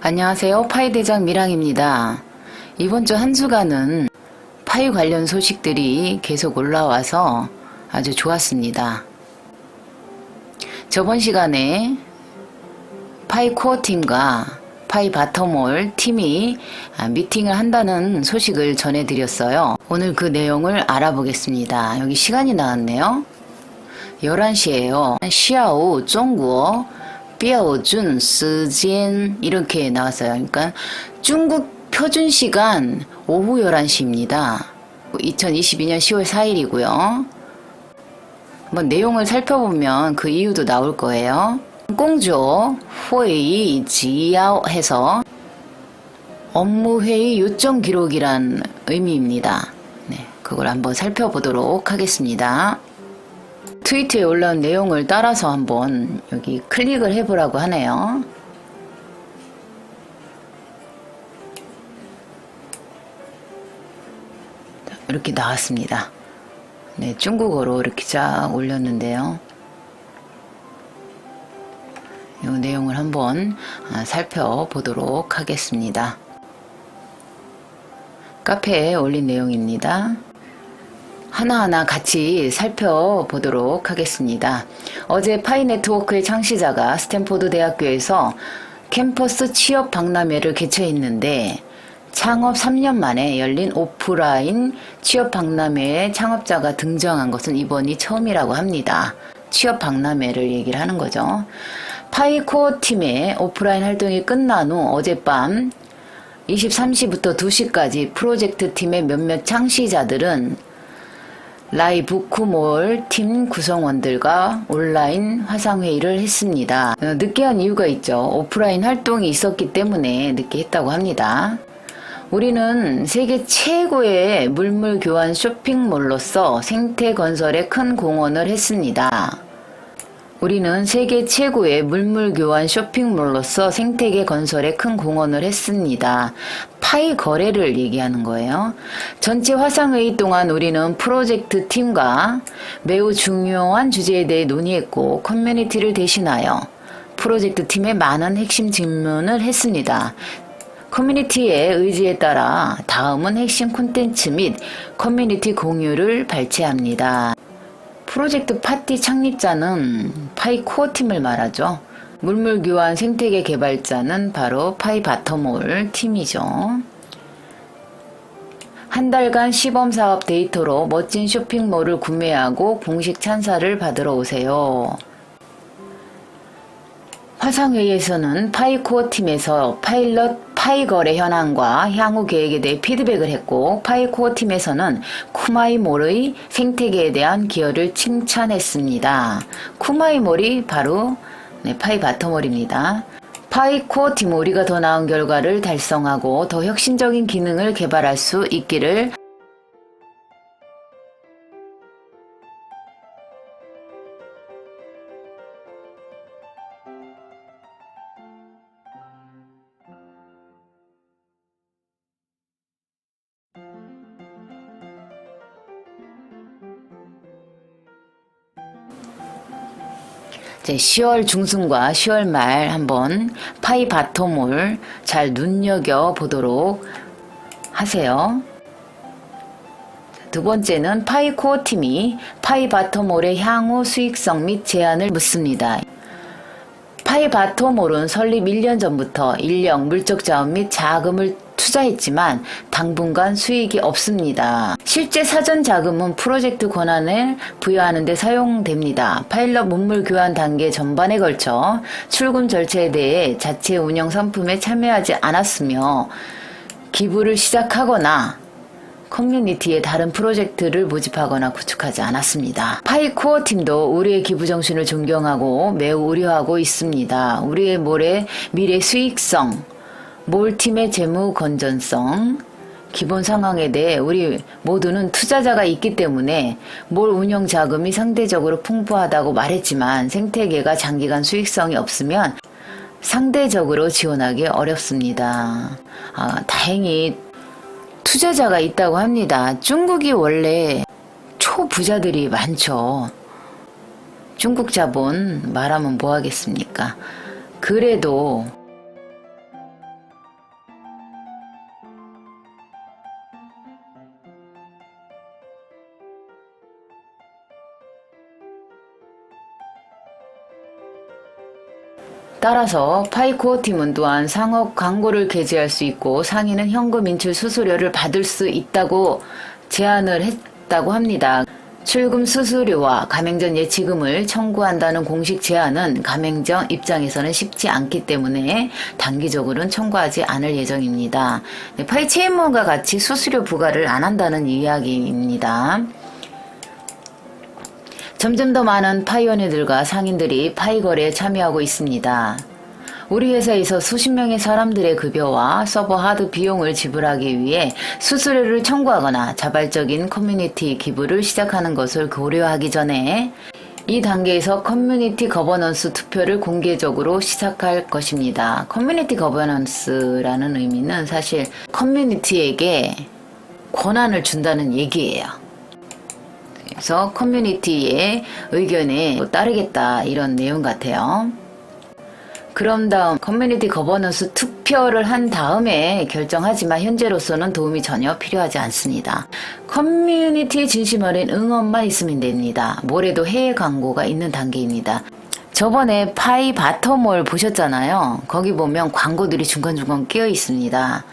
안녕하세요. 파이 대장 미랑입니다. 이번 주 한 주간은 파이 관련 소식들이 계속 올라와서 아주 좋았습니다. 저번 시간에 파이 코어 팀과 파이 바텀홀 팀이 미팅을 한다는 소식을 전해드렸어요. 오늘 그 내용을 알아보겠습니다. 여기 시간이 나왔네요. 11시에요. 시아오 중국어 뼈준 스진 이렇게 나왔어요. 그러니까 중국 표준 시간 오후 11시입니다. 2022년 10월 4일이고요. 한번 내용을 살펴보면 그 이유도 나올 거예요. 공조 회의 지야오 해서 업무회의 요청 기록이란 의미입니다. 네, 그걸 한번 살펴보도록 하겠습니다. 트위터에 올라온 내용을 따라서 한번 여기 클릭을 해보라고 하네요. 이렇게 나왔습니다. 네, 중국어로 이렇게 쫙 올렸는데요. 이 내용을 한번 살펴보도록 하겠습니다. 카페에 올린 내용입니다. 하나하나 같이 살펴보도록 하겠습니다. 어제 파이 네트워크의 창시자가 스탠포드 대학교에서 캠퍼스 취업 박람회를 개최했는데 창업 3년 만에 열린 오프라인 취업 박람회에 창업자가 등장한 것은 이번이 처음이라고 합니다. 취업 박람회를 얘기를 하는 거죠. 파이 코어 팀의 오프라인 활동이 끝난 후 어젯밤 23시부터 2시까지 프로젝트 팀의 몇몇 창시자들은 라이브쿠몰 팀 구성원들과 온라인 화상회의를 했습니다. 늦게 한 이유가 있죠. 오프라인 활동이 있었기 때문에 늦게 했다고 합니다. 우리는 세계 최고의 물물 교환 쇼핑몰로서 생태 건설에 큰 공헌을 했습니다. 우리는 세계 최고의 물물 교환 쇼핑몰로서 생태계 건설에 큰 공헌을 했습니다. 파이 거래를 얘기하는 거예요. 전체 화상회의 동안 우리는 프로젝트 팀과 매우 중요한 주제에 대해 논의했고 커뮤니티를 대신하여 프로젝트 팀에 많은 핵심 질문을 했습니다. 커뮤니티의 의지에 따라 다음은 핵심 콘텐츠 및 커뮤니티 공유를 발췌합니다. 프로젝트 파티 창립자는 파이 코어 팀을 말하죠. 물물 교환 생태계 개발자는 바로 파이 바텀홀 팀이죠. 한 달간 시범사업 데이터로 멋진 쇼핑몰을 구매하고 공식 찬사를 받으러 오세요. 화상회의에서는 파이 코어 팀에서 파일럿 파이 거래 현황과 향후 계획에 대해 피드백을 했고 파이 코어 팀에서는 쿠마이몰의 생태계에 대한 기여를 칭찬했습니다. 쿠마이몰이 바로 파이 바텀홀입니다. 파이 코어 팀 우리가 더 나은 결과를 달성하고 더 혁신적인 기능을 개발할 수 있기를 이제 10월 중순과 10월 말 한번 파이 바텀홀 잘 눈여겨보도록 하세요. 두 번째는 파이 코어 팀이 파이 바텀홀의 향후 수익성 및 제한을 묻습니다. 파이 바텀홀은 설립 1년 전부터 인력, 물적 자원 및 자금을 투자했지만 당분간 수익이 없습니다. 실제 사전 자금은 프로젝트 권한을 부여하는 데 사용됩니다. 파일럿 문물 교환 단계 전반에 걸쳐 출금 절차에 대해 자체 운영 상품에 참여하지 않았으며 기부를 시작하거나 커뮤니티에 다른 프로젝트를 모집하거나 구축하지 않았습니다. 파이 코어 팀도 우리의 기부 정신을 존경하고 매우 우려하고 있습니다. 우리의 미래 수익성, 몰 팀의 재무 건전성, 기본 상황에 대해 우리 모두는 투자자가 있기 때문에 몰 운영 자금이 상대적으로 풍부하다고 말했지만 생태계가 장기간 수익성이 없으면 상대적으로 지원하기 어렵습니다. 다행히 투자자가 있다고 합니다. 중국이 원래 초부자들이 많죠. 중국 자본 말하면 뭐 하겠습니까? 그래도 따라서 파이코어 팀은 또한 상업 광고를 게재할 수 있고 상인은 현금 인출 수수료를 받을 수 있다고 제안을 했다고 합니다. 출금 수수료와 가맹점 예치금을 청구한다는 공식 제안은 가맹점 입장에서는 쉽지 않기 때문에 단기적으로는 청구하지 않을 예정입니다. 파이 체인몰과 같이 수수료 부과를 안 한다는 이야기입니다. 점점 더 많은 파이오니들과 상인들이 파이 거래에 참여하고 있습니다. 우리 회사에서 수십 명의 사람들의 급여와 서버 하드 비용을 지불하기 위해 수수료를 청구하거나 자발적인 커뮤니티 기부를 시작하는 것을 고려하기 전에 이 단계에서 커뮤니티 거버넌스 투표를 공개적으로 시작할 것입니다. 커뮤니티 거버넌스라는 의미는 사실 커뮤니티에게 권한을 준다는 얘기예요. 그래서 커뮤니티의 의견에 따르겠다 이런 내용 같아요. 그런 다음 커뮤니티 거버넌스 투표를 한 다음에 결정하지만 현재로서는 도움이 전혀 필요하지 않습니다. 커뮤니티의 진심 어린 응원만 있으면 됩니다. 뭐래도 해외 광고가 있는 단계입니다. 저번에 파이 바터몰 보셨잖아요. 거기 보면 광고들이 중간중간 끼어 있습니다.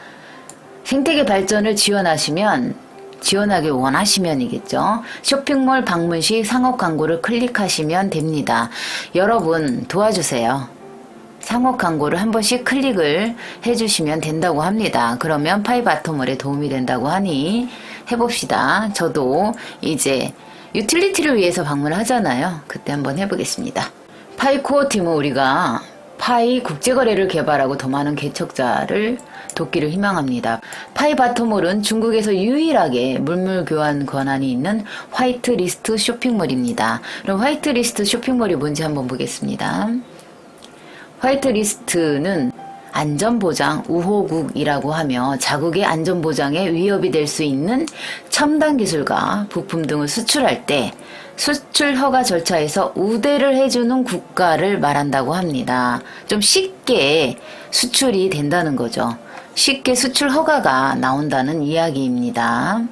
생태계 발전을 지원하길 원하시면이겠죠. 쇼핑몰 방문 시 상업 광고를 클릭하시면 됩니다. 여러분 도와주세요. 상업 광고를 한 번씩 클릭을 해주시면 된다고 합니다. 그러면 파이 바터몰에 도움이 된다고 하니 해봅시다. 저도 이제 유틸리티를 위해서 방문을 하잖아요. 그때 한번 해보겠습니다. 파이 코어 팀은 우리가 파이 국제거래를 개발하고 더 많은 개척자를 돕기를 희망합니다. 파이 바터몰은 중국에서 유일하게 물물 교환 권한이 있는 화이트리스트 쇼핑몰입니다. 그럼 화이트리스트 쇼핑몰이 뭔지 한번 보겠습니다. 화이트리스트는 안전보장 우호국이라고 하며 자국의 안전보장에 위협이 될 수 있는 첨단 기술과 부품 등을 수출할 때 수출 허가 절차에서 우대를 해주는 국가를 말한다고 합니다. 좀 쉽게 수출이 된다는 거죠. 쉽게 수출 허가가 나온다는 이야기입니다.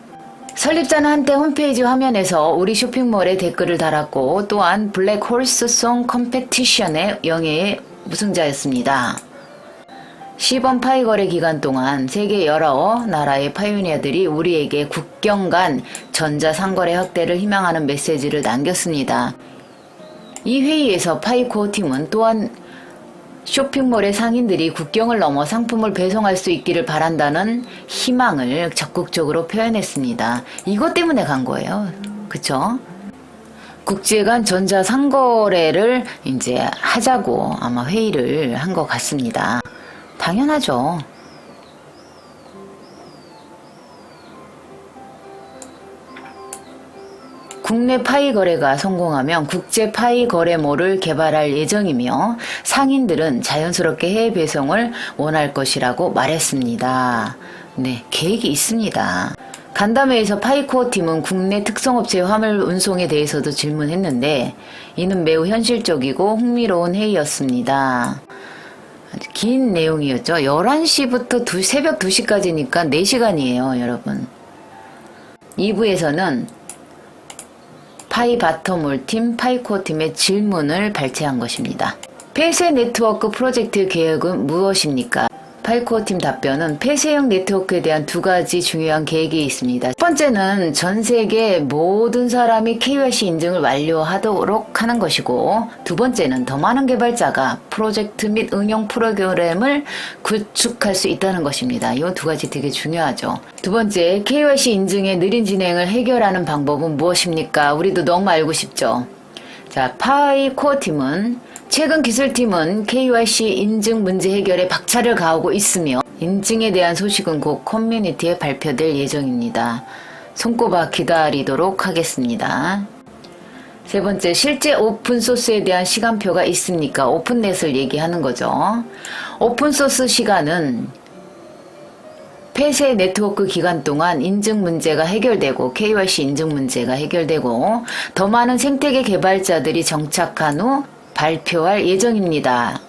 설립자는 한때 홈페이지 화면에서 우리 쇼핑몰에 댓글을 달았고 또한 블랙홀스 송 컴페티션의 영예의 우승자였습니다. 시범 파이 거래 기간 동안 세계 여러 나라의 파이오니아들이 우리에게 국경 간 전자상거래 확대를 희망하는 메시지를 남겼습니다. 이 회의에서 파이코어 팀은 또한 쇼핑몰의 상인들이 국경을 넘어 상품을 배송할 수 있기를 바란다는 희망을 적극적으로 표현했습니다. 이것 때문에 간 거예요. 그쵸? 국제 간 전자상거래를 이제 하자고 아마 회의를 한 것 같습니다. 당연하죠. 국내 파이 거래가 성공하면 국제 파이 거래몰을 개발할 예정이며 상인들은 자연스럽게 해외 배송을 원할 것이라고 말했습니다. 네, 계획이 있습니다. 간담회에서 파이코어 팀은 국내 특성업체의 화물 운송에 대해서도 질문했는데 이는 매우 현실적이고 흥미로운 회의였습니다. 아주 긴 내용이었죠. 11시부터 새벽 2시까지니까 4시간이에요, 여러분. 2부에서는 파이 바터몰 팀, 파이코어 팀의 질문을 발췌한 것입니다. 폐쇄 네트워크 프로젝트 계획은 무엇입니까? 파이코어 팀 답변은 폐쇄형 네트워크에 대한 2가지 중요한 계획이 있습니다. 첫 번째는 전 세계 모든 사람이 KYC 인증을 완료하도록 하는 것이고, 두 번째는 더 많은 개발자가 프로젝트 및 응용 프로그램을 구축할 수 있다는 것입니다. 이 2가지 되게 중요하죠. 두 번째, KYC 인증의 느린 진행을 해결하는 방법은 무엇입니까? 우리도 너무 알고 싶죠. 자, 파이코어 팀은 최근 기술팀은 KYC 인증 문제 해결에 박차를 가하고 있으며 인증에 대한 소식은 곧 커뮤니티에 발표될 예정입니다. 손꼽아 기다리도록 하겠습니다. 세 번째, 실제 오픈소스에 대한 시간표가 있습니까? 오픈넷을 얘기하는 거죠. 오픈소스 시간은 폐쇄 네트워크 기간 동안 인증 문제가 해결되고 KYC 인증 문제가 해결되고 더 많은 생태계 개발자들이 정착한 후 발표할 예정입니다.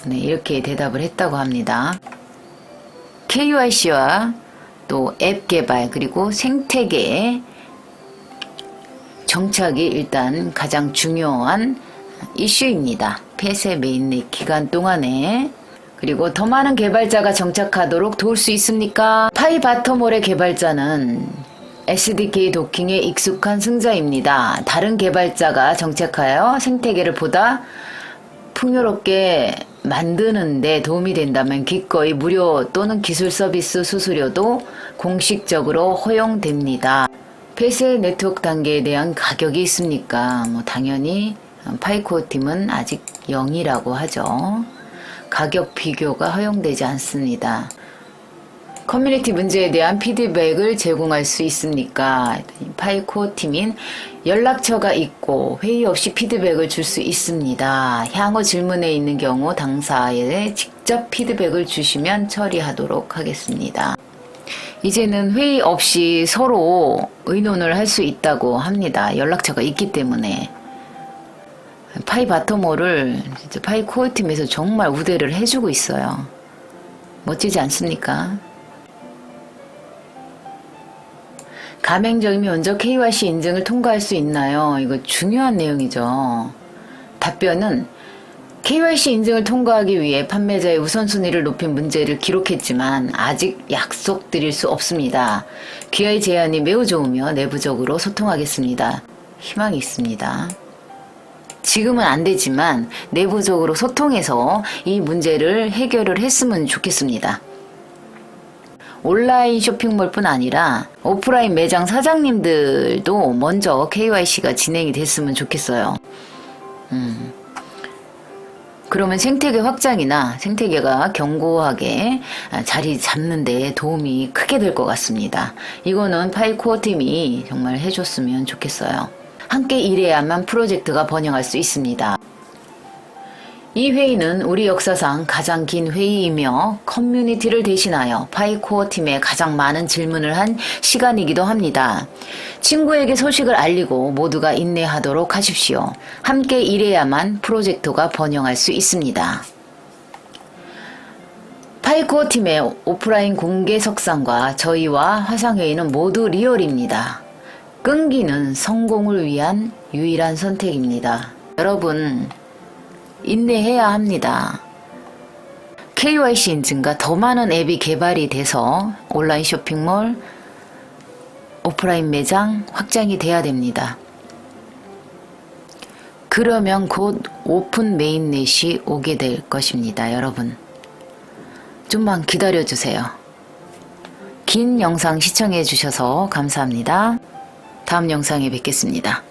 네, 이렇게 대답을 했다고 합니다. KYC와 또 앱 개발 그리고 생태계 정착이 일단 가장 중요한 이슈입니다. 폐쇄 메인넷 기간 동안에. 그리고 더 많은 개발자가 정착하도록 도울 수 있습니까? 파이바텀홀의 개발자는 SDK 도킹에 익숙한 승자입니다. 다른 개발자가 정착하여 생태계를 보다 풍요롭게 만드는 데 도움이 된다면 기꺼이 무료 또는 기술 서비스 수수료도 공식적으로 허용됩니다. 폐쇄 네트워크 단계에 대한 가격이 있습니까? 당연히 파이코어 팀은 아직 0이라고 하죠. 가격 비교가 허용되지 않습니다. 커뮤니티 문제에 대한 피드백을 제공할 수 있습니까? 파이코어 팀인 연락처가 있고 회의 없이 피드백을 줄 수 있습니다. 향후 질문에 있는 경우 당사에 직접 피드백을 주시면 처리하도록 하겠습니다. 이제는 회의 없이 서로 의논을 할 수 있다고 합니다. 연락처가 있기 때문에. 파이바텀홀을 파이코어 팀에서 정말 우대를 해주고 있어요. 멋지지 않습니까? 가맹점이 먼저 KYC 인증을 통과할 수 있나요? 이거 중요한 내용이죠. 답변은 KYC 인증을 통과하기 위해 판매자의 우선순위를 높인 문제를 기록했지만 아직 약속드릴 수 없습니다. QA 제안이 매우 좋으며 내부적으로 소통하겠습니다. 희망이 있습니다. 지금은 안 되지만 내부적으로 소통해서 이 문제를 해결을 했으면 좋겠습니다. 온라인 쇼핑몰뿐 아니라 오프라인 매장 사장님들도 먼저 KYC가 진행이 됐으면 좋겠어요. 그러면 생태계 확장이나 생태계가 견고하게 자리 잡는 데 도움이 크게 될 것 같습니다. 이거는 파이코어 팀이 정말 해줬으면 좋겠어요. 함께 일해야만 프로젝트가 번영할 수 있습니다. 이 회의는 우리 역사상 가장 긴 회의이며 커뮤니티를 대신하여 파이코어 팀에 가장 많은 질문을 한 시간이기도 합니다. 친구에게 소식을 알리고 모두가 인내하도록 하십시오. 함께 일해야만 프로젝트가 번영할 수 있습니다. 파이코어 팀의 오프라인 공개 석상과 저희와 화상회의는 모두 리얼입니다. 끈기는 성공을 위한 유일한 선택입니다. 여러분, 인내해야 합니다. KYC 인증과 더 많은 앱이 개발이 돼서 온라인 쇼핑몰, 오프라인 매장 확장이 돼야 됩니다. 그러면 곧 오픈 메인넷이 오게 될 것입니다. 여러분, 좀만 기다려주세요. 긴 영상 시청해 주셔서 감사합니다. 다음 영상에 뵙겠습니다.